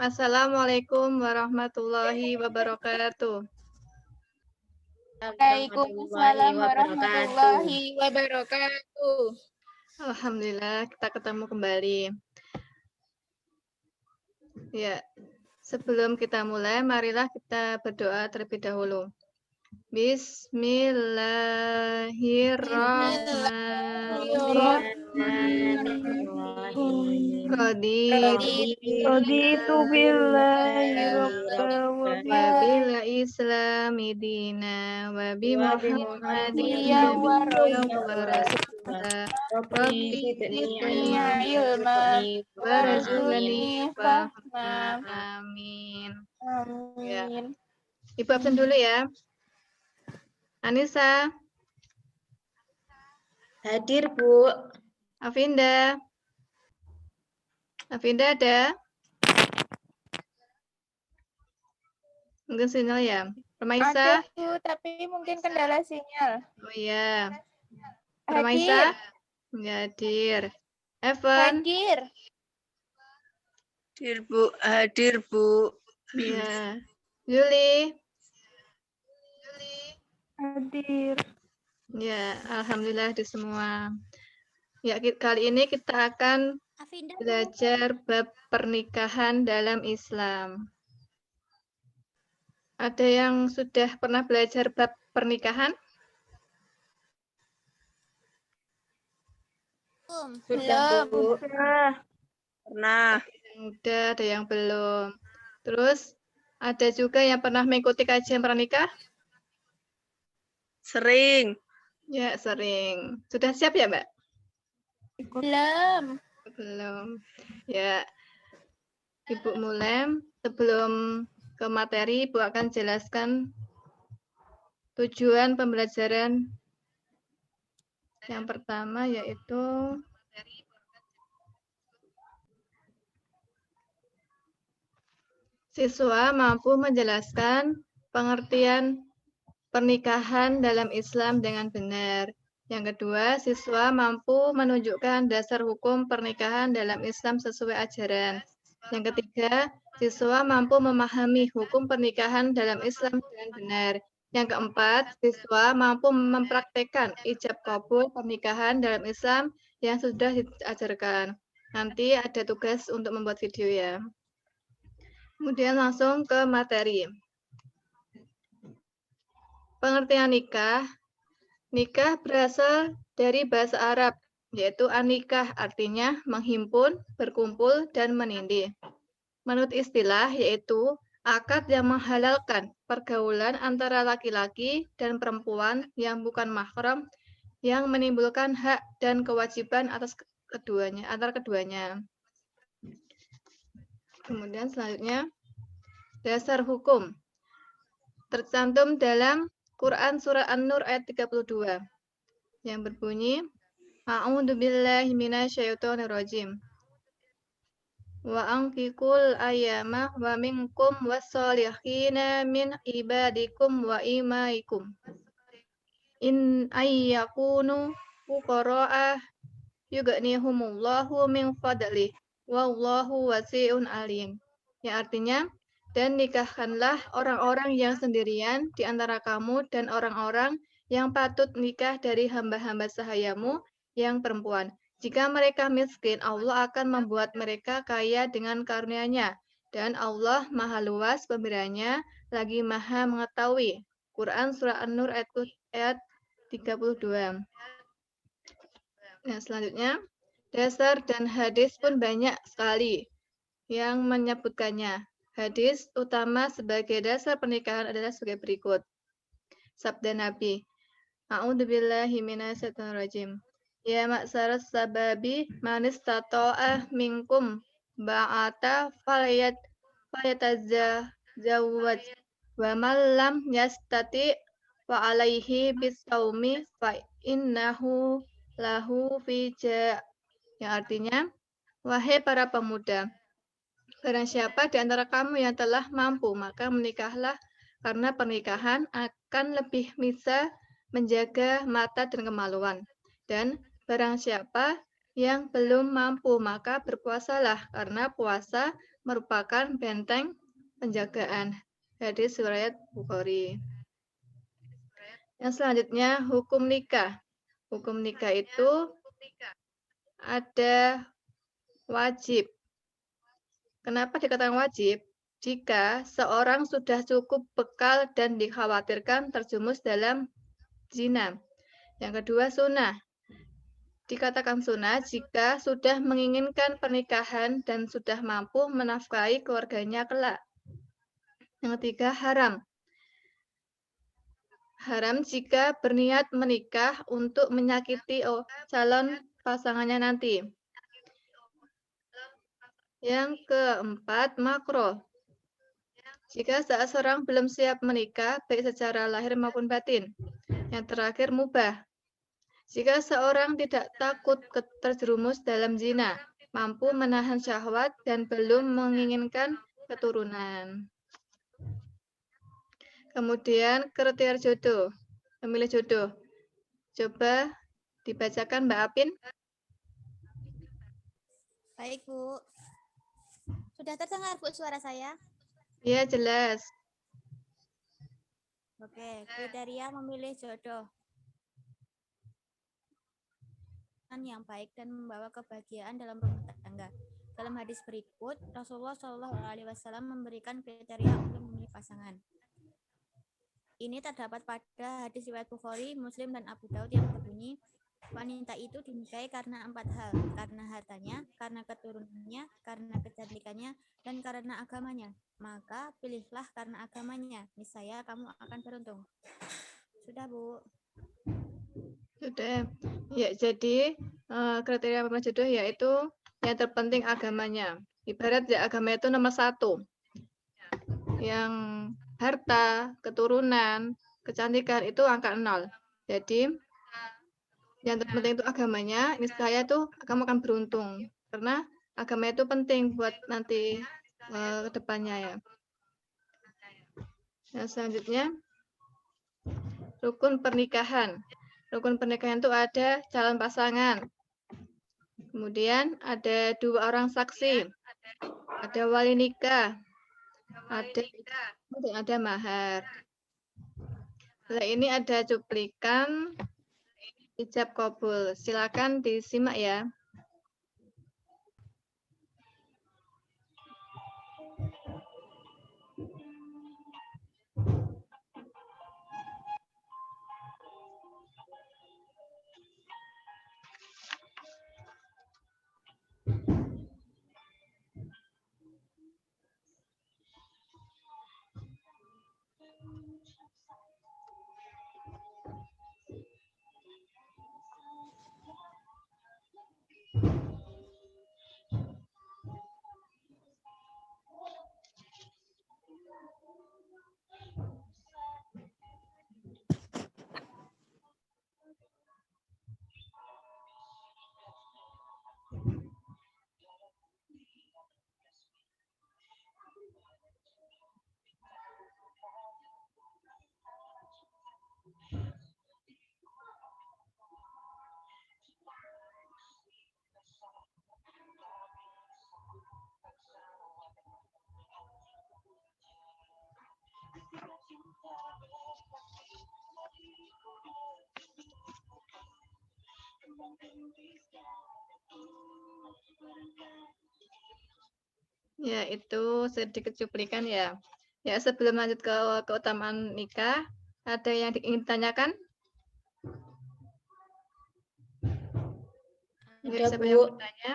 Assalamualaikum warahmatullahi wabarakatuh. Waalaikumsalam warahmatullahi wabarakatuh. Alhamdulillah kita ketemu kembali. Ya, sebelum kita mulai, marilah kita berdoa terlebih dahulu. Bismillahirrahmanirrahim. Raditu billahi rabba wa Wabil islami dina wabi Muhammadin nabiyyan wa rasulah Rabbi zidni ilma warzuqni fahma. Amin. Ya. Ibu absen dulu ya. Anissa. Hadir, Bu. Afinda. Afinda ada? Mungkin sinyal ya. Permaisa? Ada, Bu, tapi mungkin kendala sinyal. Oh iya. Hadir. Permaisa? Nggak hadir. Evan? Hadir. hadir, Bu. Iya. Juli? Hadir. Ya, alhamdulillah di semua. Ya, kali ini kita akan belajar bab pernikahan dalam Islam. Ada yang sudah pernah belajar bab pernikahan? Sudah, Bu. Pernah. Udah, ada yang belum. Terus, ada juga yang pernah mengikuti kajian pernikah? Sering. Ya, sering. Sudah siap ya, Mbak? Belum. Belum. Ya, Ibu mulai. Sebelum ke materi, Ibu akan jelaskan tujuan pembelajaran yang pertama, yaitu siswa mampu menjelaskan pengertian pernikahan dalam Islam dengan benar. Yang kedua, siswa mampu menunjukkan dasar hukum pernikahan dalam Islam sesuai ajaran. Yang ketiga, siswa mampu memahami hukum pernikahan dalam Islam dengan benar. Yang keempat, siswa mampu mempraktekkan ijab kabul pernikahan dalam Islam yang sudah diajarkan. Nanti ada tugas untuk membuat video ya. Kemudian langsung ke materi. Pengertian nikah. Nikah berasal dari bahasa Arab, yaitu an-nikah, artinya menghimpun, berkumpul, dan menindih. Menurut istilah, yaitu akad yang menghalalkan pergaulan antara laki-laki dan perempuan yang bukan mahram, yang menimbulkan hak dan kewajiban atas antara keduanya. Kemudian selanjutnya, dasar hukum. Tercantum dalam Quran Surah An-Nur ayat 32 yang berbunyi A'udzubillahi minasyaitonirrajim. Wa anqiqul ayyama wa minkum was-solihina min ibadikum wa imaikum. In ayyakunu fuqara'a yughnihumullahu min fadlih wallahu wasi'un alim. Yang artinya, dan nikahkanlah orang-orang yang sendirian di antara kamu dan orang-orang yang patut nikah dari hamba-hamba sahayamu yang perempuan. Jika mereka miskin, Allah akan membuat mereka kaya dengan karunia-Nya. Dan Allah maha luas pemberiannya, lagi maha mengetahui. Quran Surah An-Nur ayat 32. Nah, selanjutnya, dasar dan hadis pun banyak sekali yang menyebutkannya. Hadis utama sebagai dasar pernikahan adalah sebagai berikut. Sabda Nabi, A'udzubillahi minasyaitonirrajim. Ya ma'saras sababi man istata'a minkum ba'ata falyatazawwaj wa man lam yastati fa alaihi bisawmi fa innahu lahu fija. Yang artinya, wahai para pemuda, barang siapa di antara kamu yang telah mampu, maka menikahlah, karena pernikahan akan lebih bisa menjaga mata dan kemaluan. Dan barang siapa yang belum mampu, maka berpuasalah, karena puasa merupakan benteng penjagaan. Hadis riwayat Bukhari. Yang selanjutnya hukum nikah. Hukum nikah itu ada wajib. Kenapa dikatakan wajib? Jika seorang sudah cukup bekal dan dikhawatirkan terjerumus dalam zina. Yang kedua sunnah. Dikatakan sunnah jika sudah menginginkan pernikahan dan sudah mampu menafkahi keluarganya kelak. Yang ketiga haram. Haram jika berniat menikah untuk menyakiti calon pasangannya nanti. Yang keempat, makruh. Jika seseorang belum siap menikah, baik secara lahir maupun batin. Yang terakhir, mubah. Jika seorang tidak takut terjerumus dalam zina, mampu menahan syahwat dan belum menginginkan keturunan. Kemudian, kriteria jodoh. Memilih jodoh. Coba dibacakan Mbak Apin. Baik, Bu. Sudah terdengar, Bu, suara saya? Iya, jelas. Oke, kriteria memilih jodoh yang baik dan membawa kebahagiaan dalam rumah tangga. Dalam hadis berikut, Rasulullah SAW memberikan kriteria untuk memilih pasangan. Ini terdapat pada hadis riwayat Bukhari, Muslim, dan Abu Daud yang berbunyi, wanita itu dinikahi karena 4 hal, karena hartanya, karena keturunannya, karena kecantikannya, dan karena agamanya. Maka pilihlah karena agamanya, niscaya kamu akan beruntung. Sudah, Bu. Sudah. Ya, jadi kriteria memilih jodoh yaitu yang terpenting agamanya. Ibarat ya agama itu nomor 1. Yang harta, keturunan, kecantikan itu angka 0. Jadi yang terpenting itu agamanya, niscaya tuh kamu akan beruntung. Karena agama itu penting buat nanti ke depannya ya. Yang selanjutnya, rukun pernikahan. Rukun pernikahan itu ada calon pasangan. Kemudian ada 2 orang saksi. Ada wali nikah. Ada mahar. Setelah ini ada cuplikan ijab kabul. Silakan disimak ya. Ya, itu sedikit cuplikan ya. Ya, sebelum lanjut ke keutamaan nikah, ada yang ingin ditanyakan? Ya, Ada, siapa yang Bu. mau bertanya?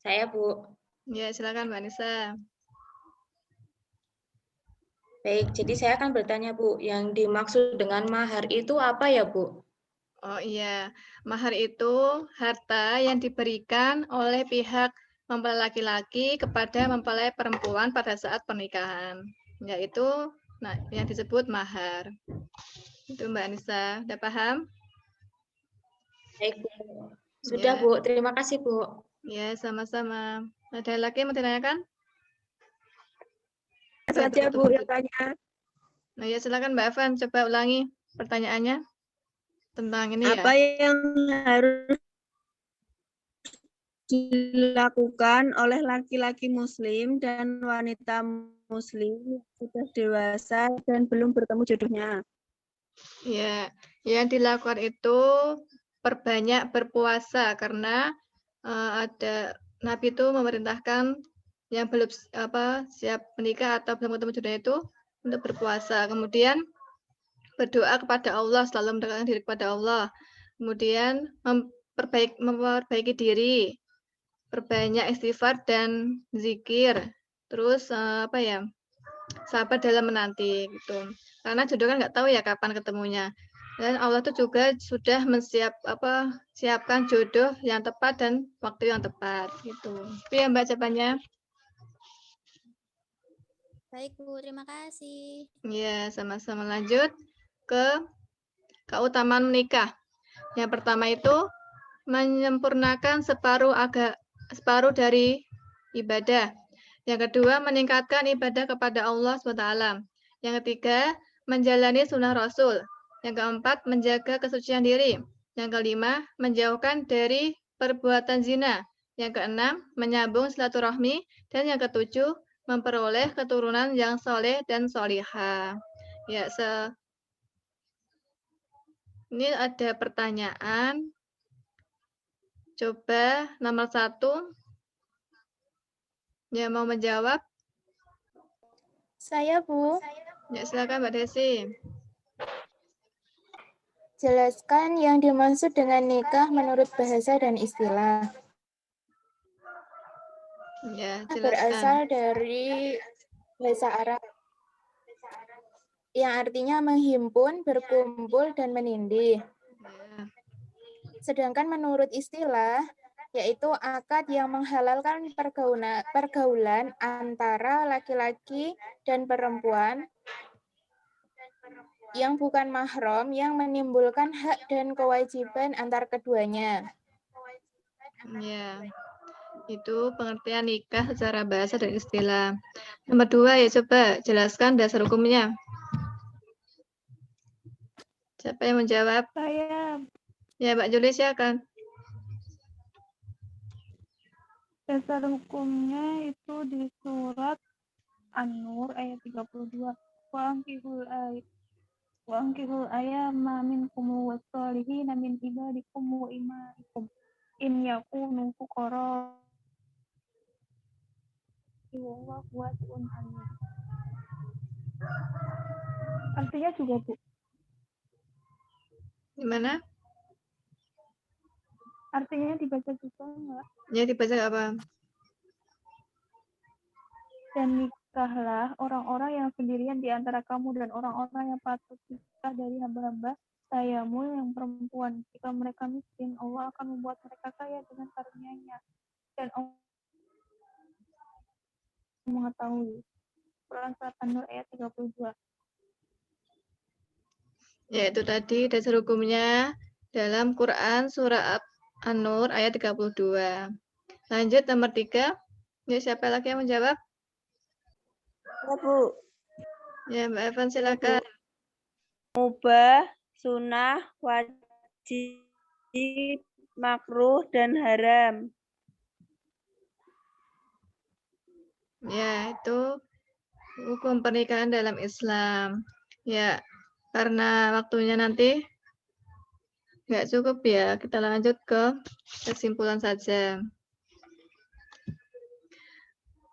Saya, Bu. Ya, silakan Mbak Nisa. Baik, jadi saya akan bertanya, Bu, yang dimaksud dengan mahar itu apa ya, Bu? Oh iya, mahar itu harta yang diberikan oleh pihak mempelai laki-laki kepada mempelai perempuan pada saat pernikahan, yaitu yang disebut mahar. Itu Mbak Nisa, udah paham? Baik, Bu. Sudah, Ya. Bu. Terima kasih, Bu. Ya, sama-sama. Ada lagi yang mau ditanyakan? Saja Bu yang tanya. Nah, ya silakan Mbak Evan, coba ulangi pertanyaannya tentang ini Apa ya. yang harus dilakukan oleh laki-laki muslim dan wanita muslim yang sudah dewasa dan belum bertemu jodohnya. Ya, yang dilakukan itu perbanyak berpuasa karena ada Nabi itu memerintahkan yang belum siap menikah atau belum ketemu jodohnya itu untuk berpuasa. Kemudian berdoa kepada Allah, selalu mendekatkan diri kepada Allah. Kemudian memperbaiki diri, perbanyak istighfar dan zikir. Terus sabar dalam menanti gitu. Karena jodoh kan nggak tahu ya kapan ketemunya. Dan Allah tuh juga sudah siapkan jodoh yang tepat dan waktu yang tepat gitu. Itu ya Mbak jawabannya. Baik, Bu. Terima kasih. Ya, sama-sama lanjut ke keutamaan menikah. Yang pertama itu menyempurnakan separuh dari ibadah. Yang kedua, meningkatkan ibadah kepada Allah SWT. Yang ketiga, menjalani sunnah Rasul. Yang keempat, menjaga kesucian diri. Yang kelima, menjauhkan dari perbuatan zina. Yang keenam, menyambung silaturahmi. Dan yang ketujuh, memperoleh keturunan yang soleh dan solihah. Ya, ini ada pertanyaan. Coba nomor 1. Yang mau menjawab? Saya, Bu. Ya, silakan Mbak Desi. Jelaskan yang dimaksud dengan nikah menurut bahasa dan istilah. Ya, Berasal jelaskan. dari bahasa Arab yang artinya menghimpun, berkumpul, dan menindih. Ya. Sedangkan menurut istilah, yaitu akad yang menghalalkan pergaulan antara laki-laki dan perempuan yang bukan mahram yang menimbulkan hak dan kewajiban antar keduanya. Ya, itu pengertian nikah secara bahasa dan istilah. Nomor 2 ya, coba jelaskan dasar hukumnya. Siapa yang menjawab? Saya, Ya, Mbak Juli silakan. dasar hukumnya itu di surat An-Nur ayat 32. Wa ankihul ayama minkum was-solihina min ibadikum wa imaikum in yakunu fuqara wallahu wasi'un alim. Artinya juga, Bu. Gimana? Artinya dibaca juga enggak? Ya, dibaca apa? Dan nikahlah orang-orang yang sendirian di antara kamu dan orang-orang yang patut nikah dari hamba-hamba sayamu yang perempuan. Jika mereka miskin, Allah akan membuat mereka kaya dengan karunia-Nya. Dan Allah mengetahui. Quran surat An-Nur ayat 32. Ya, itu tadi dasar hukumnya dalam Quran surah An-Nur ayat 32. Lanjut nomor 3. Ya, siapa lagi yang menjawab? Ya, Bu. Ya, Mbak Evan silakan. Mubah, sunnah, wajib, makruh, dan haram. Ya, itu hukum pernikahan dalam Islam. Ya, karena waktunya nanti nggak cukup ya, kita lanjut ke kesimpulan saja.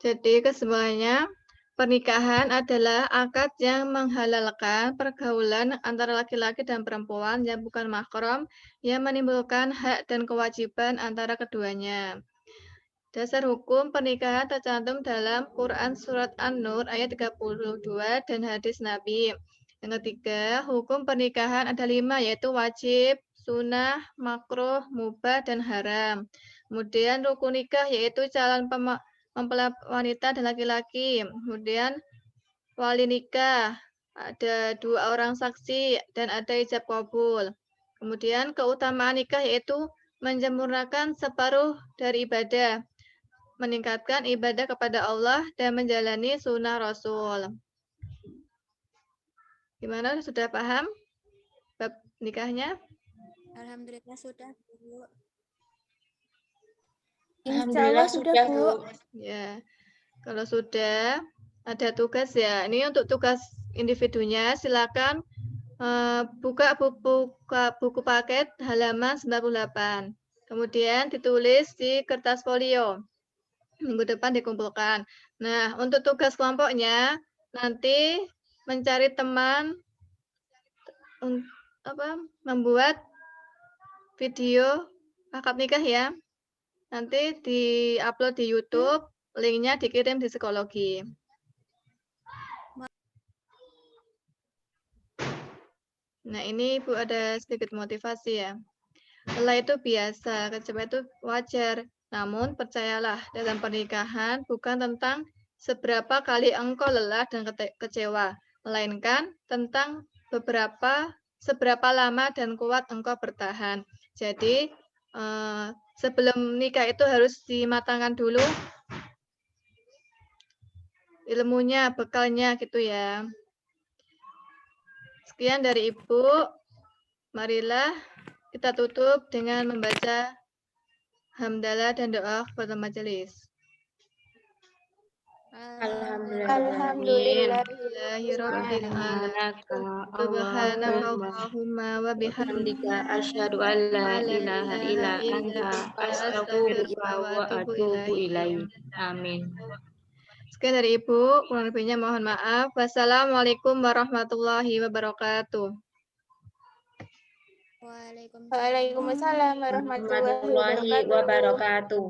Jadi kesemuanya, pernikahan adalah akad yang menghalalkan pergaulan antara laki-laki dan perempuan yang bukan mahram yang menimbulkan hak dan kewajiban antara keduanya. Dasar hukum pernikahan tercantum dalam Quran Surat An-Nur ayat 32 dan hadis Nabi. Yang ketiga, hukum pernikahan ada 5, yaitu wajib, sunnah, makruh, mubah, dan haram. Kemudian rukun nikah yaitu calon mempelai wanita dan laki-laki. Kemudian wali nikah, ada 2 orang saksi dan ada ijab kabul. Kemudian keutamaan nikah yaitu menyempurnakan separuh dari ibadah, meningkatkan ibadah kepada Allah dan menjalani sunnah Rasul. Gimana, sudah paham bab nikahnya? Alhamdulillah sudah, Bu. Insya Allah sudah, Bu. Ya, kalau sudah ada tugas ya. Ini untuk tugas individunya, silakan buka buku paket halaman 98. Kemudian ditulis di kertas folio. Minggu depan dikumpulkan. Nah, untuk tugas kelompoknya nanti mencari teman membuat video akad nikah ya. Nanti di-upload di YouTube, linknya dikirim di psikologi. Nah, ini Ibu ada sedikit motivasi ya. Lelah itu biasa, kecewa itu wajar. Namun percayalah, dalam pernikahan bukan tentang seberapa kali engkau lelah dan kecewa, melainkan tentang seberapa lama dan kuat engkau bertahan. Jadi, sebelum nikah itu harus dimatangkan dulu ilmunya, bekalnya gitu ya. Sekian dari Ibu. Marilah kita tutup dengan membaca hamdalah dan doa kepada majelis. Alhamdulillahirabbil alamin. Subhanakallahumma wa bihamdika asyhadu an la ilaha illa anta astaghfiruka wa atubu ilaik. Amin. Sekian dari Ibu, kurang lebihnya mohon maaf. Wassalamualaikum warahmatullahi wabarakatuh. Waalaikumsalam warahmatullahi wabarakatuh.